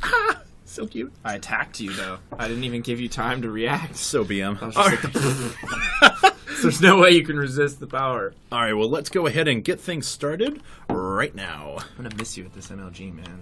Ah, so cute. I attacked you, though. I didn't even give you time to react. So BM. I was just like, there's no way you can resist the power. All right, well, let's go ahead and get things started right now. I'm going to miss you at this MLG, man.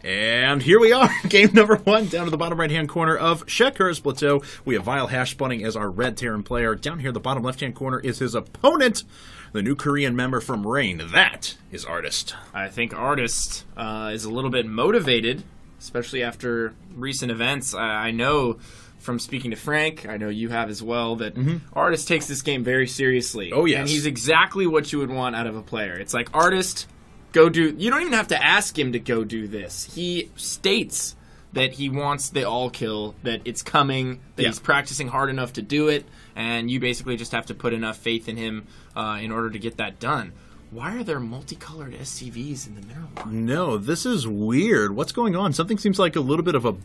And here we are, game number 1, down to the bottom right-hand corner of Shakuras Plateau. We have Vile HasHe spawning as our red Terran player. Down here, the bottom left-hand corner is his opponent, the new Korean member from Rain. That is Artist. I think Artist is a little bit motivated, especially after recent events. I know from speaking to Frank, I know you have as well, that Artist takes this game very seriously. Oh, yes. And he's exactly what you would want out of a player. It's like, Artist, go do... You don't even have to ask him to go do this. He states that he wants the all-kill, that it's coming, that he's practicing hard enough to do it, and you basically just have to put enough faith in him in order to get that done. Why are there multicolored SCVs in the mineral line? No, this is weird. What's going on? Something seems like a little bit of a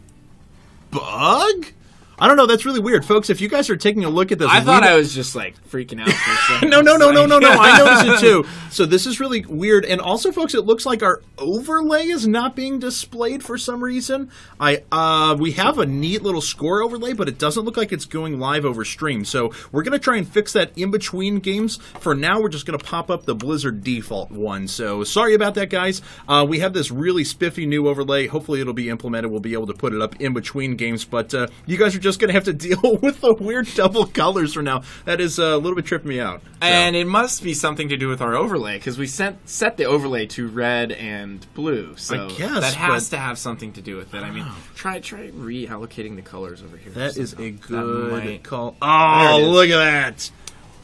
bug? I don't know. That's really weird. Folks, if you guys are taking a look at this... I thought I was just, like, freaking out for a second. No. I noticed it, too. So this is really weird. And also, folks, it looks like our overlay is not being displayed for some reason. We have a neat little score overlay, but it doesn't look like it's going live over stream. So we're going to try and fix that in between games. For now, we're just going to pop up the Blizzard default one. So sorry about that, guys. We have this really spiffy new overlay. Hopefully, it'll be implemented. We'll be able to put it up in between games. But you guys are just going to have to deal with the weird double colors for now. That is a little bit tripping me out. So. And it must be something to do with our overlay, because we set the overlay to red and blue. So I guess, that has to have something to do with it. I mean, try reallocating the colors over here. That is a good call. Oh, look at that.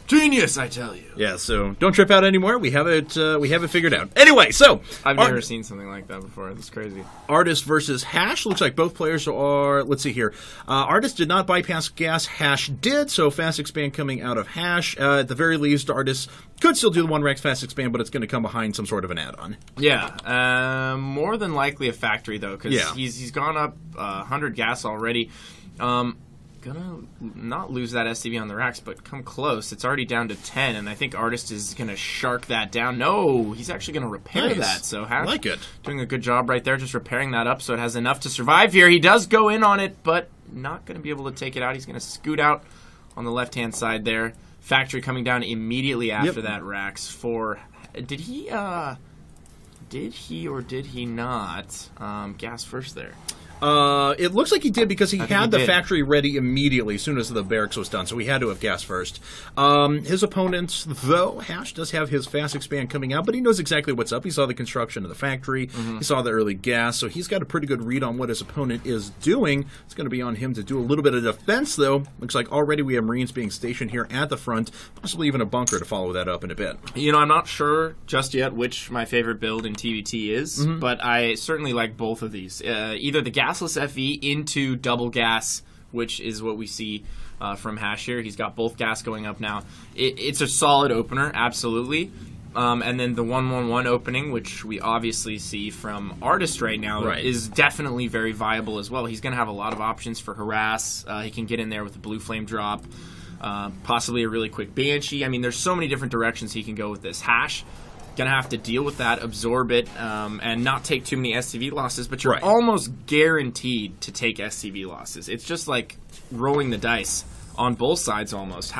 Genius, I tell you. Yeah, so don't trip out anymore. We have it figured out. Anyway, so I've never seen something like that before. That's crazy. Artist versus HasHe. Looks like both players are. Let's see here. Artist did not bypass gas. HasHe did. So fast expand coming out of HasHe. At the very least, Artist could still do the 1 Rex fast expand, but it's going to come behind some sort of an add-on. Yeah, more than likely a factory though, because he's gone up 100 gas already. Gonna not lose that SCV on the racks, but come close. It's already down to 10, and I think Artist is gonna shark that down. No, he's actually gonna repair that. So HasHe like it. Doing a good job right there, just repairing that up so it has enough to survive here. He does go in on it, but not gonna be able to take it out. He's gonna scoot out on the left-hand side there. Factory coming down immediately after that racks for... Did he or did he not gas first there? It looks like he did because he had the factory ready immediately as soon as the barracks was done, so he had to have gas first. His opponent, though, HasHe does have his fast expand coming out, but he knows exactly what's up. He saw the construction of the factory. He saw the early gas, so he's got a pretty good read on what his opponent is doing. It's going to be on him to do a little bit of defense, though. Looks like already we have Marines being stationed here at the front, possibly even a bunker to follow that up in a bit. You know, I'm not sure just yet which my favorite build in TVT is, but I certainly like both of these. Either the gasless FE into double gas, which is what we see from HasHe here. He's got both gas going up now. It's a solid opener, absolutely. And then the 1-1-1 opening, which we obviously see from Artist right now, is definitely very viable as well. He's going to have a lot of options for harass. He can get in there with a blue flame drop, possibly a really quick Banshee. I mean, there's so many different directions he can go with this. HasHe going to have to deal with that, absorb it, and not take too many SCV losses, but you're almost guaranteed to take SCV losses. It's just like rolling the dice on both sides almost.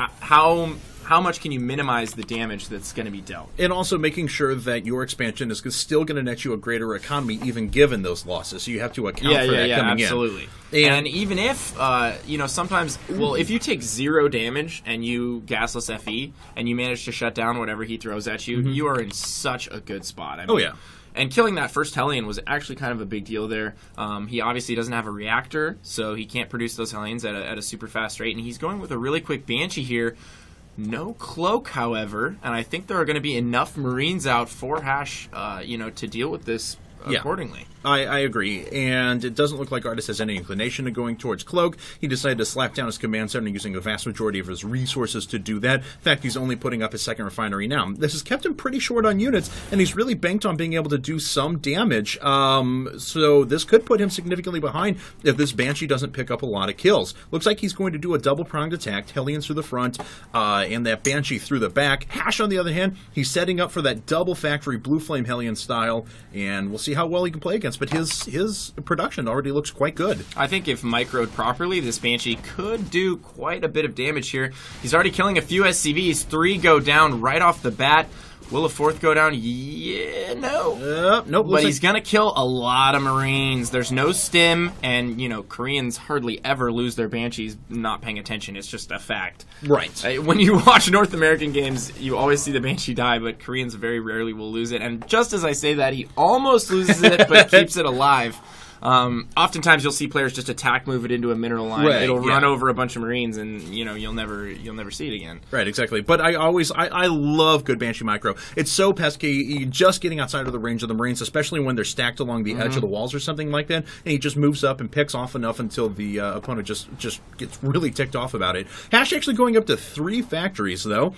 How much can you minimize the damage that's going to be dealt? And also making sure that your expansion is still going to net you a greater economy even given those losses. So you have to account for that coming absolutely. in. And even if, sometimes, if you take 0 damage and you gasless FE and you manage to shut down whatever he throws at you, you are in such a good spot. I mean, and killing that first Hellion was actually kind of a big deal there. He obviously doesn't have a reactor, so he can't produce those Hellions at a super fast rate. And he's going with a really quick Banshee here. No cloak, however, and I think there are going to be enough Marines out for HasHe, to deal with this accordingly. I agree, and it doesn't look like Artist has any inclination to going towards Cloak. He decided to slap down his command center using a vast majority of his resources to do that. In fact, he's only putting up his second refinery now. This has kept him pretty short on units, and he's really banked on being able to do some damage. So this could put him significantly behind if this Banshee doesn't pick up a lot of kills. Looks like he's going to do a double-pronged attack, Hellions through the front, and that Banshee through the back. HasHe, on the other hand, he's setting up for that double factory Blue Flame Hellion style, and we'll see how well he can play against chance, but his production already looks quite good. I think if microed properly, this Banshee could do quite a bit of damage here. He's already killing a few SCVs. 3 go down right off the bat. Will a 4th go down? Yeah, no. Nope. But he's going to kill a lot of Marines. There's no stim, and, Koreans hardly ever lose their Banshees not paying attention. It's just a fact. Right. When you watch North American games, you always see the Banshee die, but Koreans very rarely will lose it. And just as I say that, he almost loses it, but keeps it alive. Oftentimes you'll see players just attack move it into a mineral line. Right, It'll run over a bunch of Marines, and you'll never see it again. Right, exactly. But I love good Banshee micro. It's so pesky. You're just getting outside of the range of the Marines, especially when they're stacked along the edge of the walls or something like that. And he just moves up and picks off enough until the opponent just gets really ticked off about it. HasHe actually going up to 3 factories though,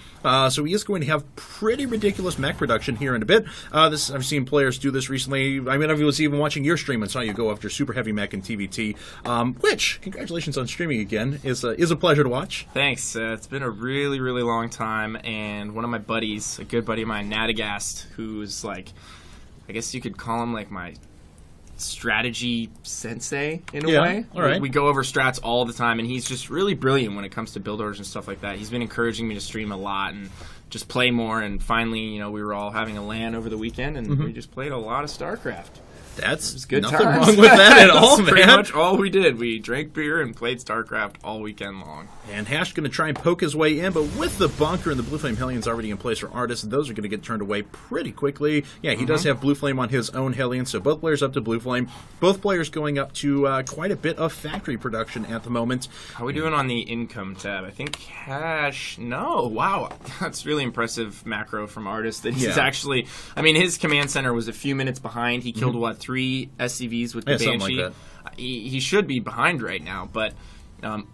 so he is going to have pretty ridiculous mech production here in a bit. I've seen players do this recently. I mean, I was even watching your stream and saw you go after super heavy mech in TVT, which, congratulations on streaming again, is a pleasure to watch. Thanks. It's been a really, really long time, and one of my buddies, a good buddy of mine, Nadagast, who's like, I guess you could call him like my strategy sensei in a way. All right. We go over strats all the time, and he's just really brilliant when it comes to build orders and stuff like that. He's been encouraging me to stream a lot and just play more, and finally, we were all having a LAN over the weekend, and we just played a lot of StarCraft. That's good nothing times. wrong with that at all, man. Pretty much all we did. We drank beer and played StarCraft all weekend long. And HasHe going to try and poke his way in, but with the bunker and the Blue Flame Hellions already in place for Artist, those are going to get turned away pretty quickly. Yeah, he does have Blue Flame on his own Hellion, so both players up to Blue Flame. Both players going up to quite a bit of factory production at the moment. How are we doing on the income tab? I think HasHe... No, wow. That's really impressive macro from Artist that he's actually... I mean, his command center was a few minutes behind. He killed, 3 SCVs with the Banshee. Like that. He should be behind right now, but...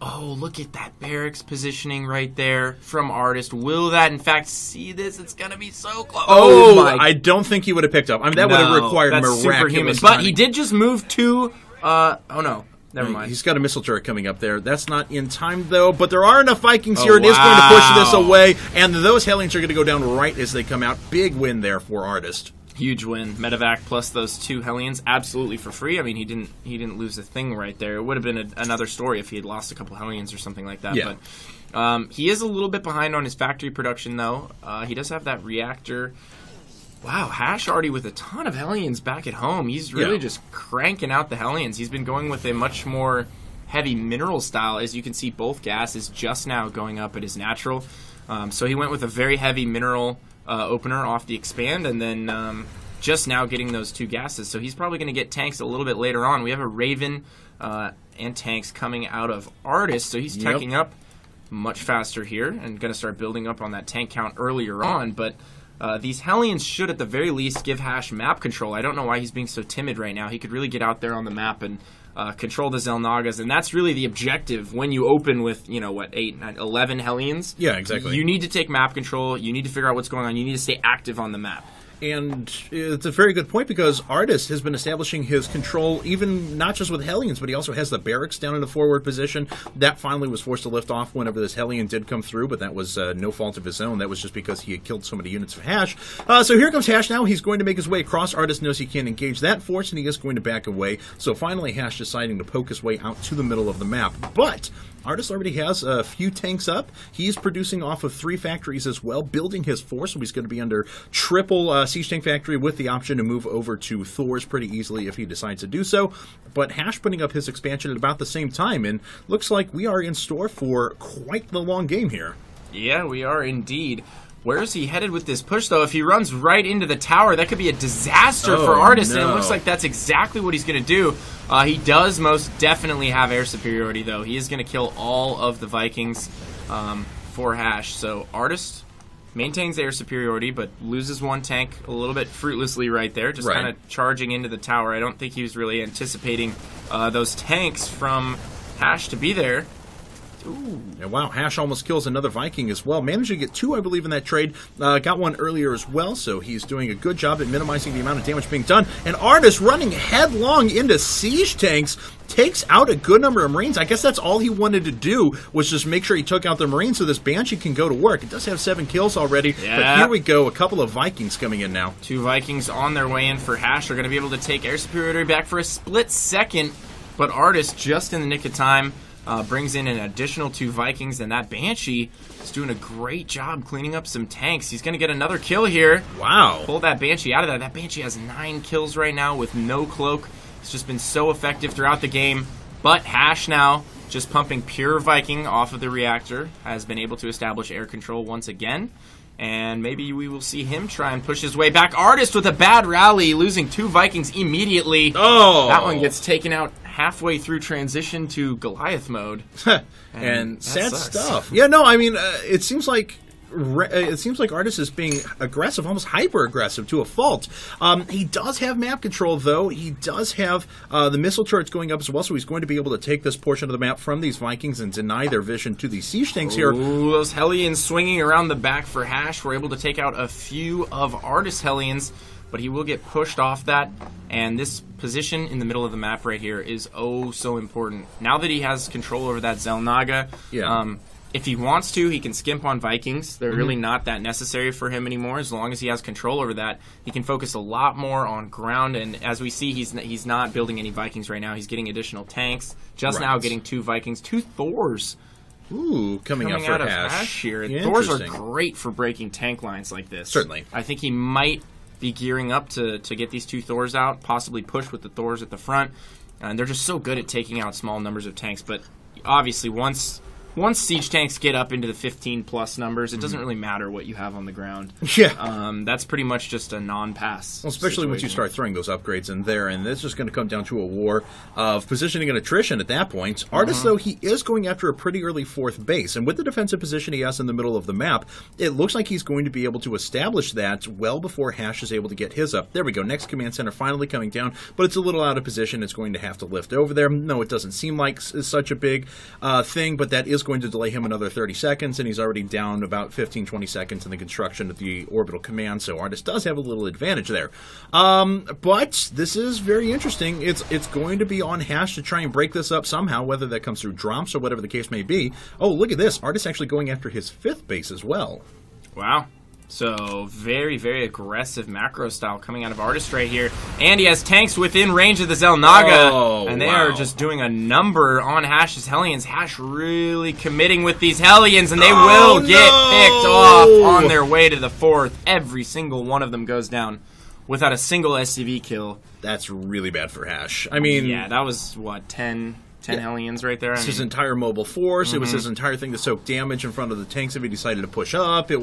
look at that barracks positioning right there from Artist. Will that, in fact, see this? It's going to be so close. I don't think he would have picked up. I mean, that would have required miraculous But he did just move to... Never mind. He's got a missile turret coming up there. That's not in time, though. But there are enough Vikings here. It is going to push this away. And those Hellions are going to go down right as they come out. Big win there for Artist. Huge win. Medevac plus those 2 Hellions absolutely for free. I mean, he didn't lose a thing right there. It would have been another story if he had lost a couple Hellions or something like that. Yeah. But he is a little bit behind on his factory production, though. He does have that reactor. Wow, HasHe already with a ton of Hellions back at home. He's really just cranking out the Hellions. He's been going with a much more heavy mineral style. As you can see, both gas is just now going up at his natural. So he went with a very heavy mineral opener off the expand, and then just now getting those 2 gases. So he's probably going to get tanks a little bit later on. We have a Raven and tanks coming out of Artist, so he's teching up much faster here and going to start building up on that tank count earlier on. But these Hellions should at the very least give HasHe map control. I don't know why he's being so timid right now. He could really get out there on the map and control the Xel'Nagas, and that's really the objective when you open with, 8, 9, 11 Hellions. Yeah, exactly. You need to take map control. You need to figure out what's going on. You need to stay active on the map. And it's a very good point because Artist has been establishing his control even not just with Hellions, but he also has the barracks down in the forward position. That finally was forced to lift off whenever this Hellion did come through, but that was no fault of his own. That was just because he had killed so many units of HasHe. So here comes HasHe now. He's going to make his way across. Artist knows he can't engage that force, and he is going to back away. So finally HasHe deciding to poke his way out to the middle of the map. But Artist already has a few tanks up. He's producing off of 3 factories as well, building his force, so he's going to be under triple siege tank factory with the option to move over to Thor's pretty easily if he decides to do so. But HasHe putting up his expansion at about the same time, and looks like we are in store for quite the long game here. Yeah, we are indeed. Where is he headed with this push, though? If he runs right into the tower, that could be a disaster for Artist, and it looks like that's exactly what he's going to do. He does most definitely have air superiority, though. He is going to kill all of the Vikings for HasHe. So Artist maintains air superiority, but loses 1 tank a little bit fruitlessly right there, just kind of charging into the tower. I don't think he was really anticipating those tanks from HasHe to be there. And wow, HasHe almost kills another Viking as well. Managed to get 2, I believe, in that trade. Got one earlier as well, so he's doing a good job at minimizing the amount of damage being done. And Artist running headlong into siege tanks takes out a good number of Marines. I guess that's all he wanted to do, was just make sure he took out the Marines so this Banshee can go to work. It does have 7 kills already, but here we go. A couple of Vikings coming in now. 2 Vikings on their way in for HasHe. They're going to be able to take air superiority back for a split second, but Artist, just in the nick of time, brings in an additional 2 Vikings, and that Banshee is doing a great job cleaning up some tanks. He's going to get another kill here. Wow. Pull that Banshee out of that. That Banshee has 9 kills right now with no cloak. It's just been so effective throughout the game. But HasHe now, just pumping pure Viking off of the reactor, has been able to establish air control once again. And maybe we will see him try and push his way back. Artist with a bad rally, losing 2 Vikings immediately. Oh! That one gets taken out halfway through transition to Goliath mode. and sad sucks. stuff. Yeah, no, I mean, it seems like Artist is being aggressive, almost hyper-aggressive to a fault. He does have map control, though. He does have the missile turrets going up as well, so he's going to be able to take this portion of the map from these Vikings and deny their vision to these siege tanks here. Ooh, those Hellions swinging around the back for HasHe. We're able to take out a few of Artist Hellions, but he will get pushed off that. And this position in the middle of the map right here is oh so important. Now that he has control over that Xel'Naga, if he wants to, he can skimp on Vikings. They're really not that necessary for him anymore. As long as he has control over that, he can focus a lot more on ground. And as we see, he's not building any Vikings right now. He's getting additional tanks. Just now getting 2 Vikings, 2 Thors. Ooh, coming out of HasHe here. Thors are great for breaking tank lines like this. Certainly. I think he might be gearing up to get these 2 Thors out, possibly push with the Thors at the front. And they're just so good at taking out small numbers of tanks. But obviously, once siege tanks get up into the 15-plus numbers, it doesn't really matter what you have on the ground. Yeah. That's pretty much just a non-pass. Well, especially once you start throwing those upgrades in there, and it's just going to come down to a war of positioning and attrition at that point. Artist, though, he is going after a pretty early 4th base, and with the defensive position he has in the middle of the map, it looks like he's going to be able to establish that well before HasHe is able to get his up. There we go. Next command center finally coming down, but it's a little out of position. It's going to have to lift over there. No, it doesn't seem like such a big thing, but that is going to delay him another 30 seconds, and he's already down about 15-20 seconds in the construction of the orbital command, so Artist does have a little advantage there. But this is very interesting. It's going to be on HasHe to try and break this up somehow, whether that comes through drops or whatever the case may be. Oh, look at this. Artist actually going after his 5th base as well. Wow. So, very, very aggressive macro style coming out of Artist right here. And he has tanks within range of the Xel'Naga. And they are just doing a number on HasHe's Hellions. HasHe really committing with these Hellions, and they will get picked off on their way to the 4th. Every single one of them goes down without a single SCV kill. That's really bad for HasHe. I mean... Yeah, that was, what, 10 Hellions right there. It's his entire mobile force. It was his entire thing to soak damage in front of the tanks if he decided to push up. That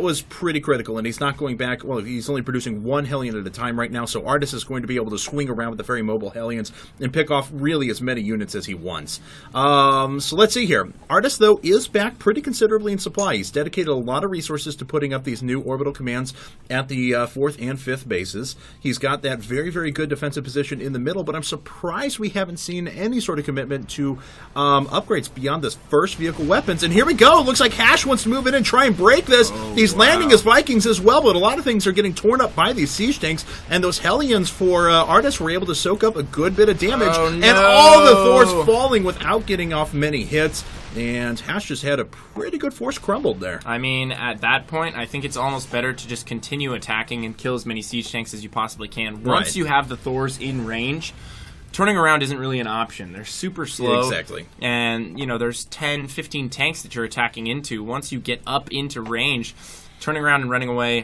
was pretty critical, and he's not going back. Well, he's only producing 1 Hellion at a time right now, so Artist is going to be able to swing around with the very mobile Hellions and pick off really as many units as he wants. So let's see here. Artist, though, is back pretty considerably in supply. He's dedicated a lot of resources to putting up these new orbital commands at the 4th and 5th bases. He's got that very, very good defensive position in the middle, but I'm surprised we haven't seen any sort of commitment to upgrades beyond this first vehicle weapons. And here we go. It looks like HasHe wants to move in and try and break this. He's landing his Vikings as well, but a lot of things are getting torn up by these siege tanks, and those Hellions for Artist were able to soak up a good bit of damage, and all the Thors falling without getting off many hits. And HasHe just had a pretty good force crumbled there. I mean, at that point, I think it's almost better to just continue attacking and kill as many siege tanks as you possibly can. Once you have the Thors in range, turning around isn't really an option. They're super slow. Exactly. And, there's 10, 15 tanks that you're attacking into. Once you get up into range, turning around and running away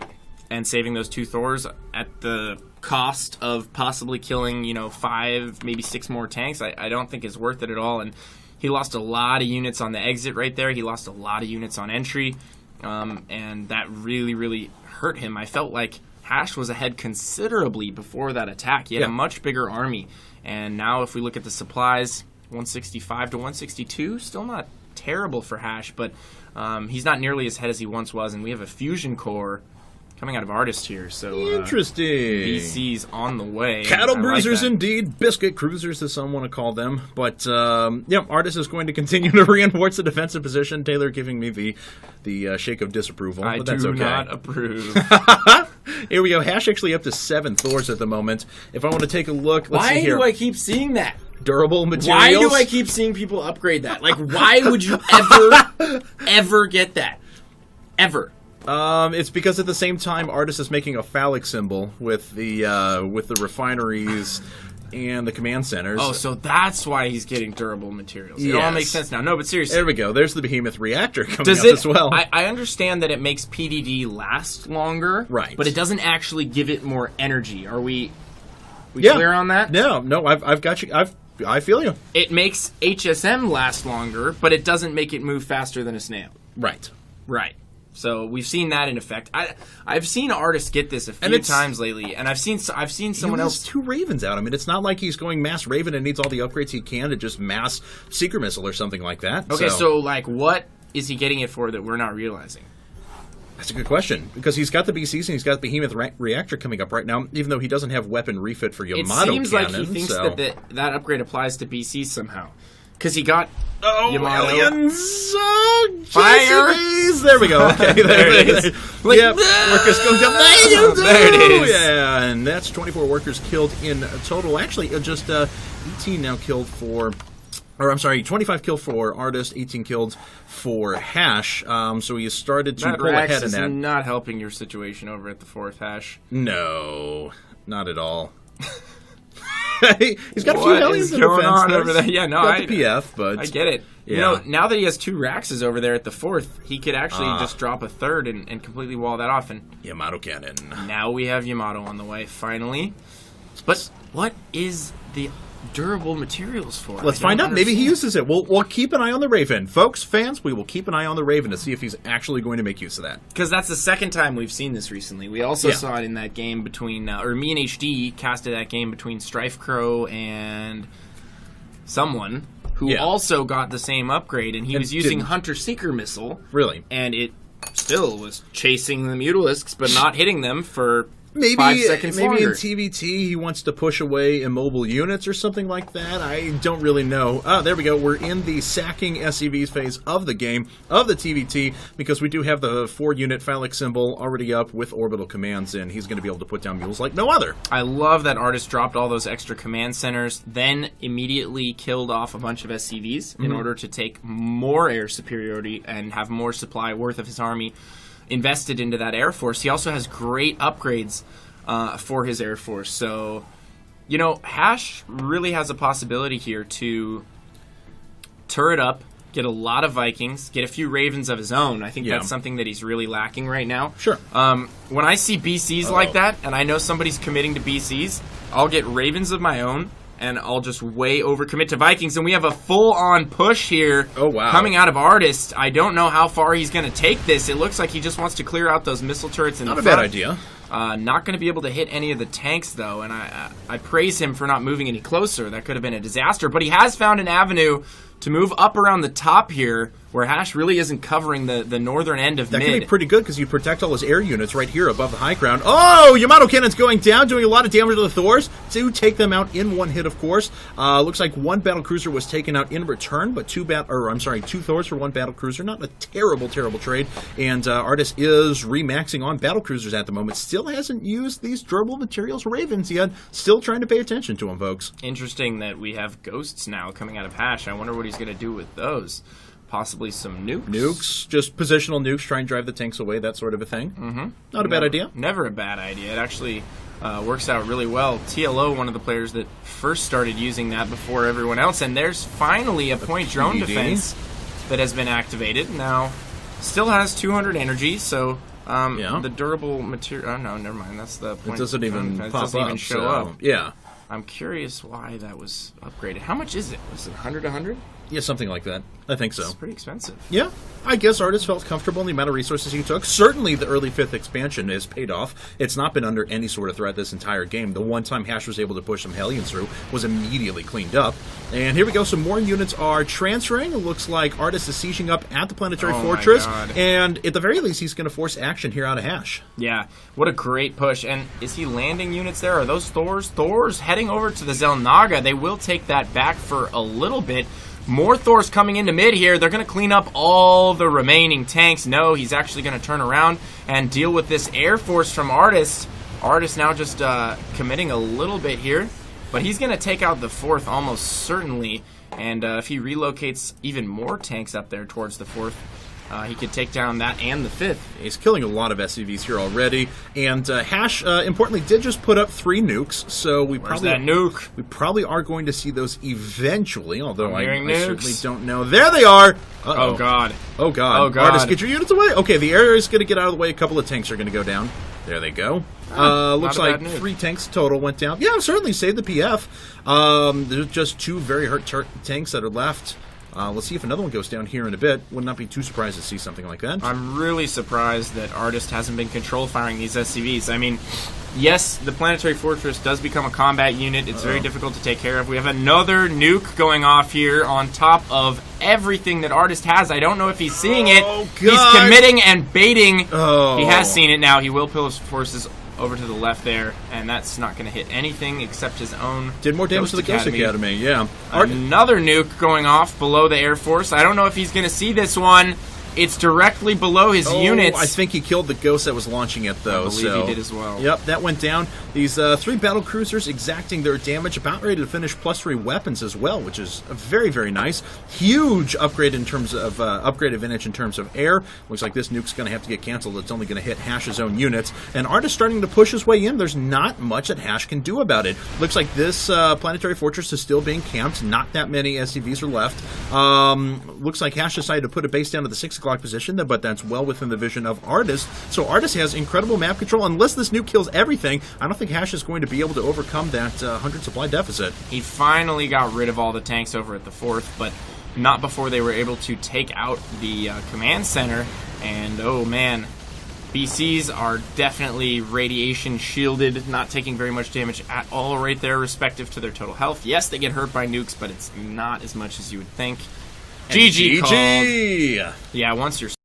and saving those 2 Thors at the cost of possibly killing, 5, maybe 6 more tanks, I don't think is worth it at all. And he lost a lot of units on the exit right there. He lost a lot of units on entry. And that really, really hurt him. I felt like HasHe was ahead considerably before that attack. He had a much bigger army. And now if we look at the supplies, 165 to 162, still not terrible for HasHe, but he's not nearly as ahead as he once was. And we have a fusion core coming out of Artist here. So Interesting. BC's on the way. Cattle I like bruisers, that. indeed. Biscuit cruisers, as some want to call them. But, Artist is going to continue to reinforce the defensive position. Taylor giving me the shake of disapproval. I but that's do okay. not approve. Here we go. HasHe actually up to 7 Thors at the moment. If I want to take a look, let's see here. Why do I keep seeing that? Durable materials. Why do I keep seeing people upgrade that? Like, why would you ever get that? Ever. It's because at the same time, Artist is making a phallic symbol with the refineries and the command centers. Oh, so that's why he's getting durable materials. It all Yes. makes sense now. No, but seriously. There we go. There's the behemoth reactor coming Does up it, as well. I understand that it makes PDD last longer, Right. but it doesn't actually give it more energy. Are we clear on that? No, I've got you. I feel you. It makes HSM last longer, but it doesn't make it move faster than a snail. Right. Right. So we've seen that in effect. I've seen artists get this a few times lately, and I've seen someone He else. has 2 Ravens out. I mean, it's not like he's going mass Raven and needs all the upgrades he can to just mass Seeker Missile or something like that. Okay, so like, what is he getting it for that we're not realizing? That's a good question, because he's got the BCs and he's got the behemoth reactor coming up right now, even though he doesn't have weapon refit for Yamato It seems cannon. like he thinks so. that upgrade applies to BC somehow. Because he got Yamato. Aliens! Fire! JCBs! There we go. Okay, there it is. Like, Yep, workers go down. There it is. Yeah, and that's 24 workers killed in total. Actually, just 18 now killed for... Or, I'm sorry, 25 killed for Artist, 18 killed for HasHe. So he has started to pull Rax ahead in is that. not helping your situation over at the 4th HasHe. No, not at all. He's got a few What Hellions is in going defense. on over there? Yeah, no, got the PF, but I get it. Yeah. You know, now that he has 2 Raxes over there at the 4th, he could actually just drop a 3rd and completely wall that off. And Yamato cannon. now we have Yamato on the way, finally. But what is the durable materials for? Let's find out. Maybe he uses it. We'll keep an eye on the Raven. Folks, fans, we will keep an eye on the Raven to see if he's actually going to make use of that. Because that's the second time we've seen this recently. We also Yeah. saw it in that game between, or me and HD casted that game between Strife Crow and someone who Yeah. also got the same upgrade, and he And was using didn't. Hunter Seeker Missile, Really. and it still was chasing the Mutalisks, but not hitting them for Maybe 5 seconds maybe longer. in TVT he wants to push away immobile units or something like that. I don't really know. There we go. We're in the sacking SCVs phase of the game, of the TVT, because we do have the 4-unit phallic symbol already up with orbital commands in. He's going to be able to put down mules like no other. I love that Artist dropped all those extra command centers, then immediately killed off a bunch of SCVs in order to take more air superiority and have more supply worth of his army invested into that Air Force. He also has great upgrades for his Air Force. So, you know, HasHe really has a possibility here to turret up, get a lot of Vikings, get a few Ravens of his own. I think Yeah. that's something that he's really lacking right now. Sure. When I see BCs like that, and I know somebody's committing to BCs, I'll get Ravens of my own, and I'll just way overcommit to Vikings, and we have a full-on push here. Oh, wow. Coming out of Artist. I don't know how far he's going to take this. It looks like he just wants to clear out those missile turrets in Not the a bad front. idea. Not going to be able to hit any of the tanks, though, and I praise him for not moving any closer. That could have been a disaster, but he has found an avenue to move up around the top here, where HasHe really isn't covering the northern end of That mid. could be pretty good because you protect all his air units right here above the high ground. Oh, Yamato cannon's going down, doing a lot of damage to the Thors. To take them out in one hit, of course. Looks like 1 battle cruiser was taken out in return, but 2 Thors for 1 battle cruiser. Not a terrible trade. And Artist is remaxing on battle cruisers at the moment. Still hasn't used these durable materials Ravens yet. Still trying to pay attention to them, folks. Interesting that we have ghosts now coming out of HasHe. I wonder what he's going to do with those. Possibly some nukes. Nukes, just positional nukes, try and drive the tanks away, that sort of a thing. Mm-hmm. Not a bad idea. Never a bad idea. It actually works out really well. TLO, one of the players that first started using that before everyone else, and there's finally a point drone PD. defense that has been activated. Now, still has 200 energy, so the durable material... Oh, no, never mind. That's the point. It doesn't even defense. pop It doesn't up. even show up. Yeah. I'm curious why that was upgraded. How much is it? Was it 100 100? Yeah, something like that. I think so. It's pretty expensive. Yeah. I guess Artist felt comfortable in the amount of resources he took. Certainly the early 5th expansion has paid off. It's not been under any sort of threat this entire game. The one time HasHe was able to push some Hellions through was immediately cleaned up. And here we go. Some more units are transferring. It looks like Artist is sieging up at the Planetary Fortress. And at the very least, he's going to force action here out of HasHe. Yeah, what a great push. And is he landing units there? Are those Thors? Thors heading over to the Xel'Naga. They will take that back for a little bit. More Thors coming into mid here. They're going to clean up all the remaining tanks. No, he's actually going to turn around and deal with this Air Force from Artist. Artist now just committing a little bit here. But he's going to take out the 4th almost certainly. And if he relocates even more tanks up there towards the 4th, he could take down that and the 5th. He's killing a lot of SCVs here already. And HasHe, importantly, did just put up 3 nukes. So we probably are going to see those eventually. Although I certainly don't know. There they are. Oh, God. Oh, God. Oh, God. Artist, get your units away. Okay, the area is going to get out of the way. A couple of tanks are going to go down. There they go. Looks like 3 tanks total went down. Yeah, certainly saved the PF. There's just 2 very hurt tanks that are left. Let's see if another one goes down here in a bit. Would not be too surprised to see something like that. I'm really surprised that Artist hasn't been control firing these SCVs. I mean, yes, the Planetary Fortress does become a combat unit. It's very difficult to take care of. We have another nuke going off here on top of everything that Artist has. I don't know if he's seeing it. God. He's committing and baiting. He has seen it now. He will pull his forces over to the left there, and that's not going to hit anything except his own. Did more damage to the Ghost Academy, yeah. Another nuke going off below the Air Force. I don't know if he's going to see this one. It's directly below his units. I think he killed the ghost that was launching it, though. I believe he did as well. Yep, that went down. These 3 battle cruisers exacting their damage, about ready to finish +3 weapons as well, which is very, very nice. Huge upgrade in terms of upgrade advantage in terms of air. Looks like this nuke's going to have to get canceled. It's only going to hit HasHe's own units. And Artist starting to push his way in. There's not much that HasHe can do about it. Looks like this Planetary Fortress is still being camped. Not that many SCVs are left. Looks like HasHe decided to put a base down to the 6 o'clock position, but that's well within the vision of Artist. So Artist has incredible map control. Unless this nuke kills everything, I don't think HasHe is going to be able to overcome that 100 supply deficit. He finally got rid of all the tanks over at the 4th, but not before they were able to take out the command center. And oh man, BCs are definitely radiation shielded, not taking very much damage at all right there, respective to their total health. Yes, they get hurt by nukes, but it's not as much as you would think. GG. GG. Yeah, once you're